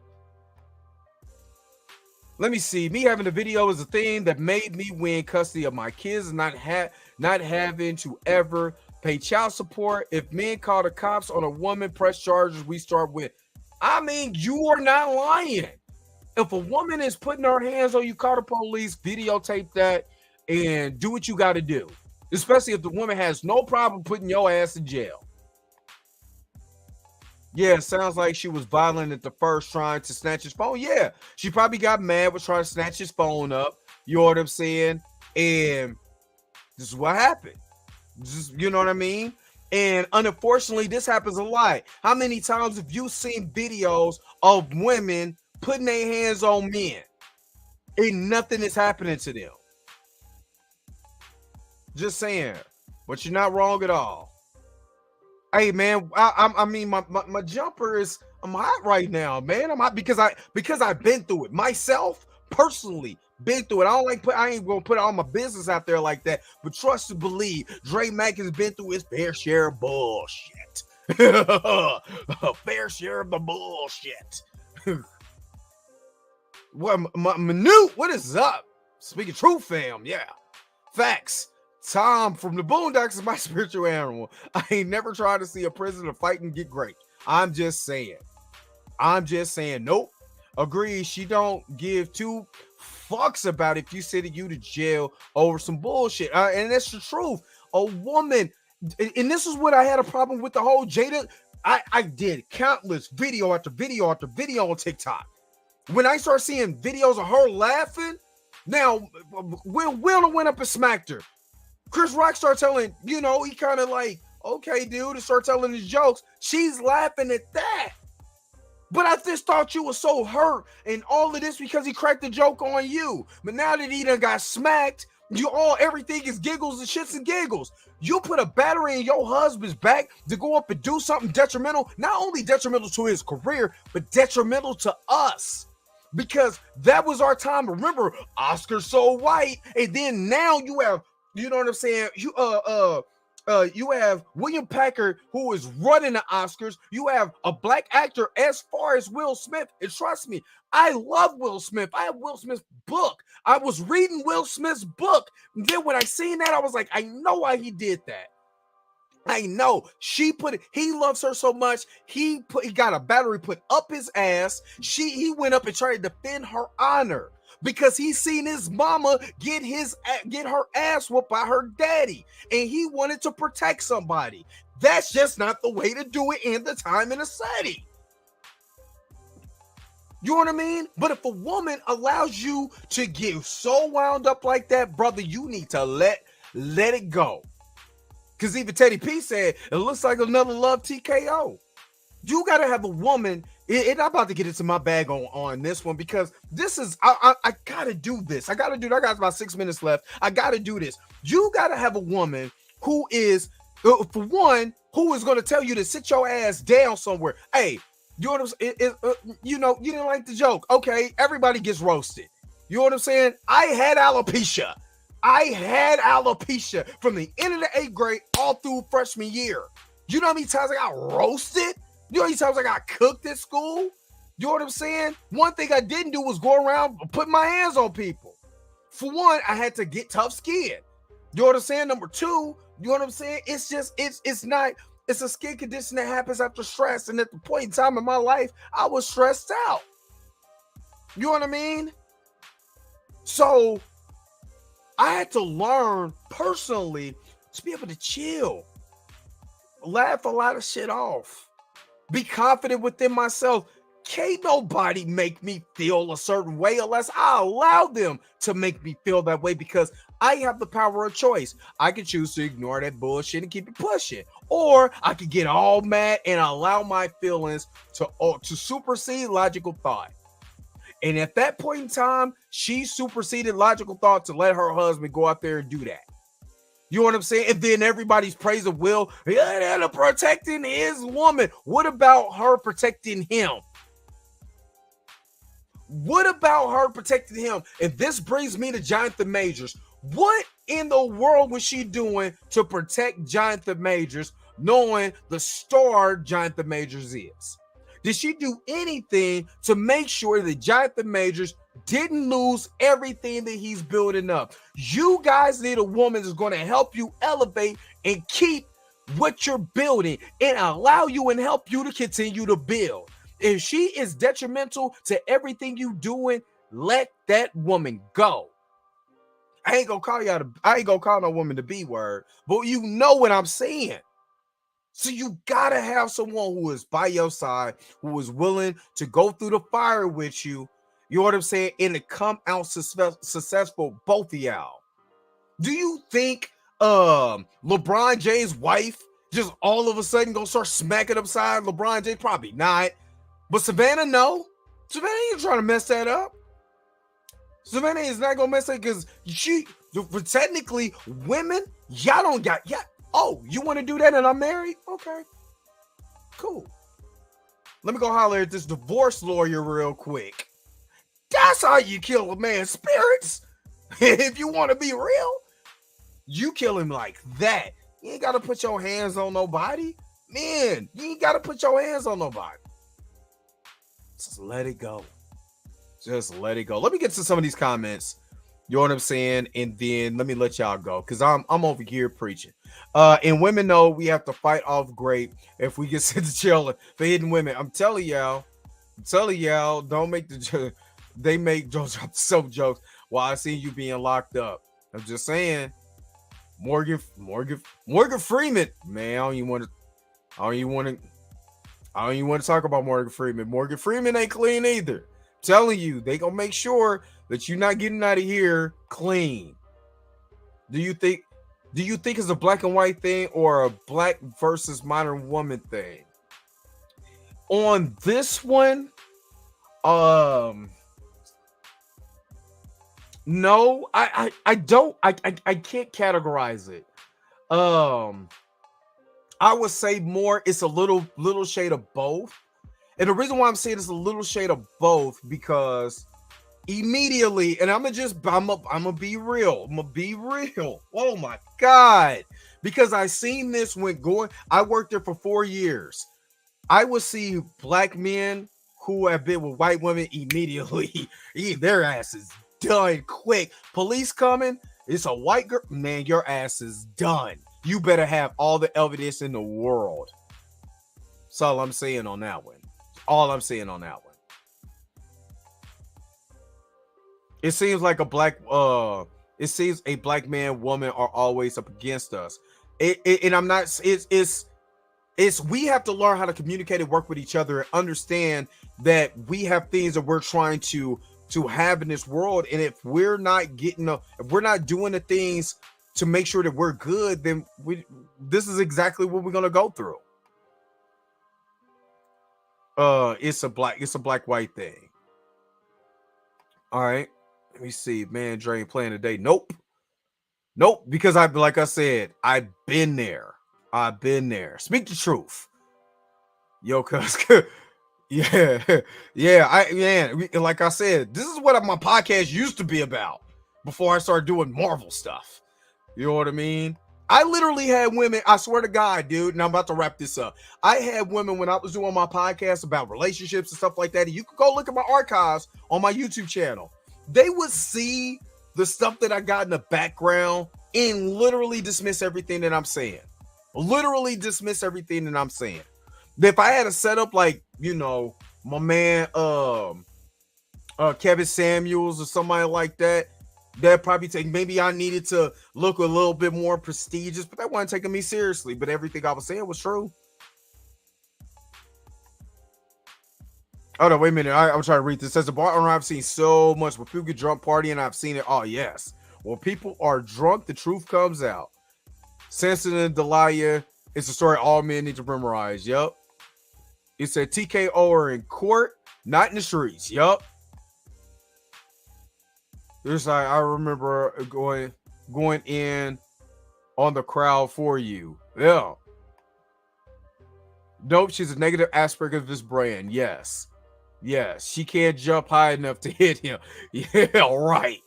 Let me see. Me having a video is a thing that made me win custody of my kids and not having to ever pay child support. If men call the cops on a woman, press charges, we start with. I mean, you are not lying. If a woman is putting her hands on you, call the police, videotape that, and do what you got to do. Especially if the woman has no problem putting your ass in jail. Yeah, it sounds like she was violent at the first, trying to snatch his phone. Yeah, she probably got mad, was trying to snatch his phone up. You know what I'm saying? And this is what happened. You know what I mean? And unfortunately, this happens a lot. How many times have you seen videos of women putting their hands on men and nothing is happening to them? Just saying, but you're not wrong at all. Hey man, I mean my jumper is, I'm hot right now, man. I'm hot because I've been through it myself personally. Been through it. I ain't gonna put all my business out there like that. But trust and believe, Dre Mack has been through his fair share of bullshit. A fair share of the bullshit. What Minute? What is up? Speaking truth, fam. Yeah, facts. Tom from the Boondocks is my spiritual animal. I ain't never tried to see a prisoner fight and get great. I'm just saying. Nope. Agree. She don't give two fucks about if you sending you to jail over some bullshit. And that's the truth. A woman, and this is what I had a problem with the whole Jada. I did countless video after video after video on TikTok. When I start seeing videos of her laughing, now Will went up and smacked her. Chris Rock started telling, he kind of like, okay, dude, and start telling his jokes. She's laughing at that. But I just thought you were so hurt and all of this because he cracked the joke on you. But now that he done got smacked, everything is giggles and shits and giggles. You put a battery in your husband's back to go up and do something detrimental, not only detrimental to his career, but detrimental to us. Because that was our time. Remember, Oscar's so white, and then now you have, you know what I'm saying? You have William Packard, who is running the Oscars. You have a black actor as far as Will Smith. And trust me, I love Will Smith. I have Will Smith's book. I was reading Will Smith's book. And then when I seen that, I was like, I know why he did that. I know. He loves her so much. He got a battery put up his ass. He went up and tried to defend her honor. Because he seen his mama get her ass whooped by her daddy, and he wanted to protect somebody. That's just not the way to do it in the time and the setting. You know what I mean? But if a woman allows you to get so wound up like that, brother, you need to let it go. Because even Teddy P said it looks like another love TKO. You got to have a woman. And I'm about to get into my bag on this one because this is, I got to do this. I got about 6 minutes left. I got to do this. You got to have a woman who is, for one, who is going to tell you to sit your ass down somewhere. Hey, you know what I'm saying? You didn't like the joke. Okay, everybody gets roasted. You know what I'm saying? I had alopecia from the end of the 8th grade all through freshman year. You know how many times I got roasted? You know how many times I got cooked at school? You know what I'm saying? One thing I didn't do was go around putting my hands on people. For one, I had to get tough skin. You know what I'm saying? Number two, you know what I'm saying? It's a skin condition that happens after stress. And at the point in time in my life, I was stressed out. You know what I mean? So I had to learn personally to be able to chill, laugh a lot of shit off. Be confident within myself. Can't nobody make me feel a certain way unless I allow them to make me feel that way because I have the power of choice. I can choose to ignore that bullshit and keep it pushing. Or I could get all mad and allow my feelings to supersede logical thought. And at that point in time, she superseded logical thought to let her husband go out there and do that. You know what I'm saying? And then everybody's praising Will. They're protecting his woman. What about her protecting him? What about her protecting him? And this brings me to Jonathan Majors. What in the world was she doing to protect Jonathan Majors, knowing the star Jonathan Majors is? Did she do anything to make sure that Jonathan Majors didn't lose everything that he's building up? You guys need a woman that's going to help you elevate and keep what you're building and allow you and help you to continue to build. If she is detrimental to everything you doing, let that woman go. I ain't gonna call no woman the B word, but you know what I'm saying. So you gotta have someone who is by your side, who is willing to go through the fire with you. You know what I'm saying? And to come out successful, both of y'all. Do you think LeBron James' wife just all of a sudden gonna start smacking upside LeBron James? Probably not. But Savannah, no. Savannah ain't trying to mess that up. Savannah is not gonna mess it because technically women, y'all don't got oh, you want to do that and I'm married? Okay, cool. Let me go holler at this divorce lawyer real quick. That's how you kill a man's spirits. If you want to be real, you kill him like that. You ain't got to put your hands on nobody. Man, you ain't got to put your hands on nobody. Just let it go. Just let it go. Let me get to some of these comments. You know what I'm saying? And then let me let y'all go because I'm over here preaching. And women know we have to fight off great if we get sent to jail for hitting women. I'm telling y'all, I'm telling y'all, don't make they make jokes drop the soap jokes while I see you being locked up. I'm just saying, Morgan Freeman, man. I don't even want to, I don't even want to talk about Morgan Freeman. Morgan Freeman ain't clean either. I'm telling you, they gonna make sure that you're not getting out of here clean. Do you think it's a black and white thing or a black versus modern woman thing? On this one, no, I don't I can't categorize it. I would say more it's a little shade of both. And the reason why I'm saying it's a little shade of both because immediately, and I'm gonna be real. I'm gonna be real. Oh my god. Because I seen this when I worked there for 4 years. I would see black men who have been with white women immediately. Their ass is done quick. Police coming, it's a white girl. Man, your ass is done. You better have all the evidence in the world. That's all I'm saying on that one. All I'm saying on that one. It seems like it seems a black man, woman are always up against us. And I'm not, it's we have to learn how to communicate and work with each other and understand that we have things that we're trying to have in this world. And if we're not if we're not doing the things to make sure that we're good, then this is exactly what we're gonna go through. It's a black white thing. All right. Let me see. Man, Dre ain't playing today. Nope. Because like I said, I've been there. Speak the truth. Yo, cuz yeah. Like I said, this is what my podcast used to be about before I started doing Marvel stuff. You know what I mean? I literally had women, I swear to God, dude, and I'm about to wrap this up. I had women when I was doing my podcast about relationships and stuff like that. And you can go look at my archives on my YouTube channel. They would see the stuff that I got in the background and literally dismiss everything that I'm saying. If I had a setup like, my man Kevin Samuels or somebody like that, that probably maybe I needed to look a little bit more prestigious, but that wasn't taking me seriously. But everything I was saying was true. Oh no, wait a minute. I'm trying to read this. It says the bar owner I've seen so much where people get drunk partying. I've seen it. Oh yes. When people are drunk, the truth comes out. Samson and Delilah. It's a story all men need to memorize. Yep. It said TKO are in court, not in the streets. Yep. There's like I remember going in on the crowd for you. Yeah. Nope, she's a negative aspect of this brand. Yes. She can't jump high enough to hit him. Yeah, right.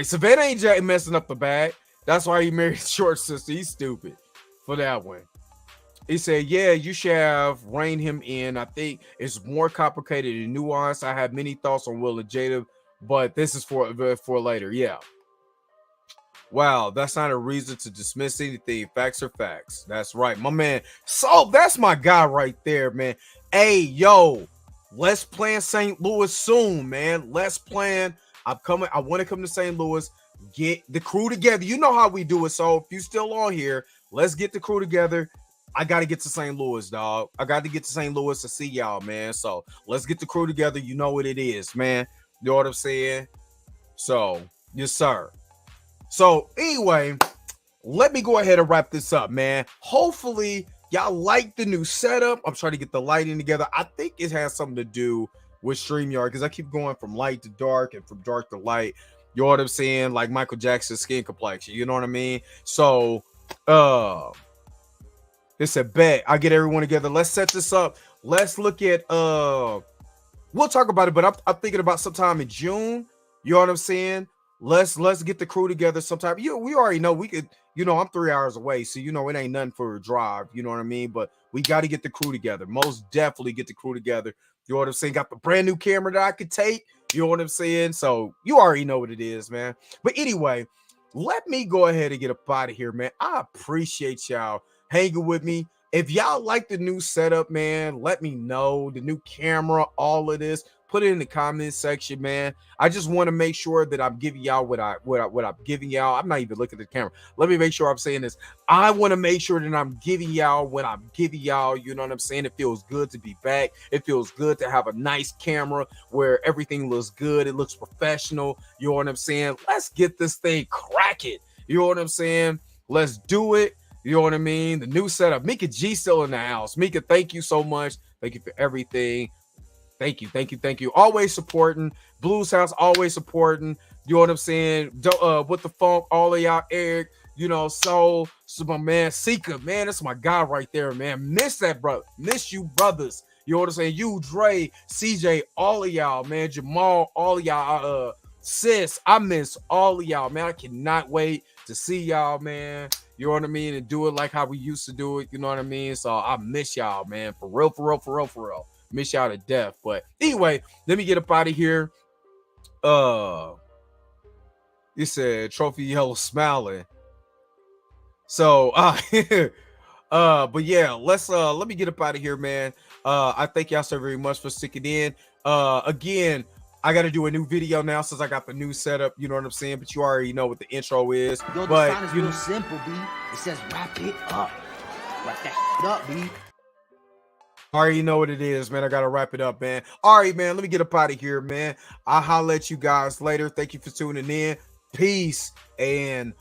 Savannah ain't messing up the bag. That's why he married short sister. He's stupid for that one. He said, yeah, you should have reined him in. I think it's more complicated and nuanced. I have many thoughts on Will and Jada, but this is for later. Yeah. Wow, that's not a reason to dismiss anything. Facts are facts. That's right, my man. So that's my guy right there, man. Hey, yo, let's plan St. Louis soon, man. Let's plan. I want to come to St. Louis. Get the crew together. You know how we do it. So if you still on here, let's get the crew together. I got to get to St. Louis, dog. I got to get to St. Louis to see y'all, man. So let's get the crew together. You know what it is, man. You know what I'm saying? So, yes, sir. So, anyway, let me go ahead and wrap this up, man. Hopefully, y'all like the new setup. I'm trying to get the lighting together. I think it has something to do with StreamYard because I keep going from light to dark and from dark to light. You know what I'm saying? Like Michael Jackson's skin complexion. You know what I mean? So, it's a bet. I get everyone together. Let's set this up. Let's look at we'll talk about it, but I'm thinking about sometime in June. You know what I'm saying? Let's get the crew together sometime. We already know we could, I'm 3 hours away, so it ain't nothing for a drive, you know what I mean? But we got to get the crew together. Most definitely get the crew together. You know what I'm saying? Got the brand new camera that I could take. You know what I'm saying? So you already know what it is, man. But anyway, let me go ahead and get up out of here, man. I appreciate y'all hanging with me. If y'all like the new setup, man, let me know. The new camera, all of this, put it in the comment section, man. I just want to make sure that I'm giving y'all what I'm giving y'all. I'm not even looking at the camera. Let me make sure I'm saying this. I want to make sure that I'm giving y'all what I'm giving y'all. You know what I'm saying? It feels good to be back. It feels good to have a nice camera where everything looks good. It looks professional. You know what I'm saying? Let's get this thing cracking. You know what I'm saying? Let's do it. You know what I mean? The new setup. Mika G still in the house. Mika, thank you so much. Thank you for everything. Thank you. Always supporting. Blues House, always supporting. You know what I'm saying? With the funk, all of y'all, Eric, you know, so my man, Sika, man, that's my guy right there, man. Miss that, brother. Miss you, brothers. You know what I'm saying? You, Dre, CJ, all of y'all, man. Jamal, all of y'all, sis, I miss all of y'all, man. I cannot wait to see y'all, man. You know what I mean? And do it like how we used to do it. You know what I mean? So I miss y'all, man. For real. Miss y'all to death. But anyway, let me get up out of here. You said Trophy Yellow smiling. So but yeah, let me get up out of here, man. I thank y'all so very much for sticking in. Again, I got to do a new video now since I got the new setup. You know what I'm saying? But you already know what the intro is. Yo, the but sign is real simple, B. It says wrap it up. Wrap that shit up, B. I already know what it is, man. I gotta wrap it up, man. All right, man. Let me get up out of here, man. I'll holler at you guys later. Thank you for tuning in. Peace and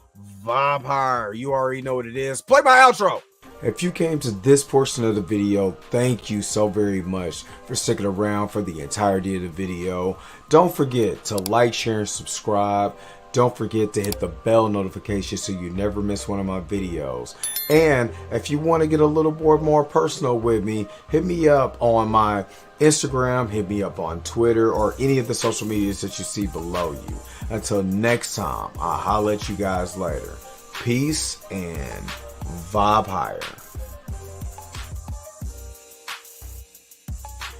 vibe higher. You already know what it is. Play my outro. If you came to this portion of the video, thank you so very much for sticking around for the entirety of the video. Don't forget to like, share, and subscribe. Don't forget to hit the bell notification so you never miss one of my videos. And if you want to get a little more personal with me, hit me up on my Instagram, hit me up on Twitter, or any of the social medias that you see below you. Until next time, I'll holler at you guys later. Peace and vibe higher.